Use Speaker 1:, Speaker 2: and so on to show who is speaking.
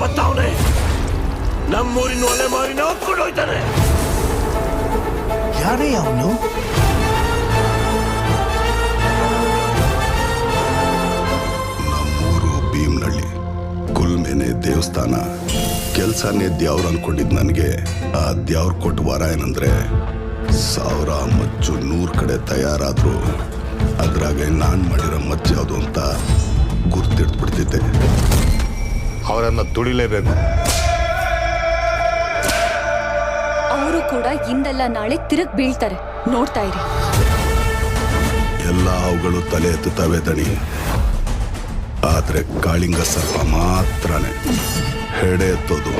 Speaker 1: ಬತ್ತಾವನೆ ನಮ್ಮೂರಿನ ಒಲೆ ಮಾರಿನ ಹೊತ್ಕೊಂಡು ಹೋಯ್ತಾನೆ.
Speaker 2: ಯಾರೇ ಅವನು?
Speaker 3: ನಮ್ಮೂರು ಭೀಮ್ನಳ್ಳಿ, ಕುಲ್ಮೇನೆ ದೇವಸ್ಥಾನ. ಕೆಲ್ಸನೇ ದ್ಯಾವ್ರು ಅನ್ಕೊಂಡಿದ್ ನನಗೆ ಆ ದ್ಯಾವ್ರು ಕೊಟ್ಟು ವರ ಏನಂದ್ರೆ 1000 ಮಚ್ಚು 100 ಕಡೆ ತಯಾರಾದ್ರು ಅದ್ರಾಗೆ ನಾನ್ ಮಾಡಿರೋ ಮಚ್ಚು ಯಾವುದು ಅಂತ ಗುರ್ತಿಡ್ಬಿಡ್ತಿದ್ದೆ.
Speaker 4: ಅವರನ್ನ ತುಳಿಲೇಬೇಕು.
Speaker 5: ಅವರು ಕೂಡ ಇಂದಲ್ಲ ನಾಳೆ ತಿರುಗ್ ಬೀಳ್ತಾರೆ, ನೋಡ್ತಾ ಇರಿ.
Speaker 3: ಎಲ್ಲ ಅವುಗಳು ತಲೆ ಎತ್ತುತ್ತವೆ ದಣಿ, ಆದ್ರೆ ಕಾಳಿಂಗ ಸರ್ಪ ಮಾತ್ರನೇ ಹೆಡೆ ಎತ್ತೋದು.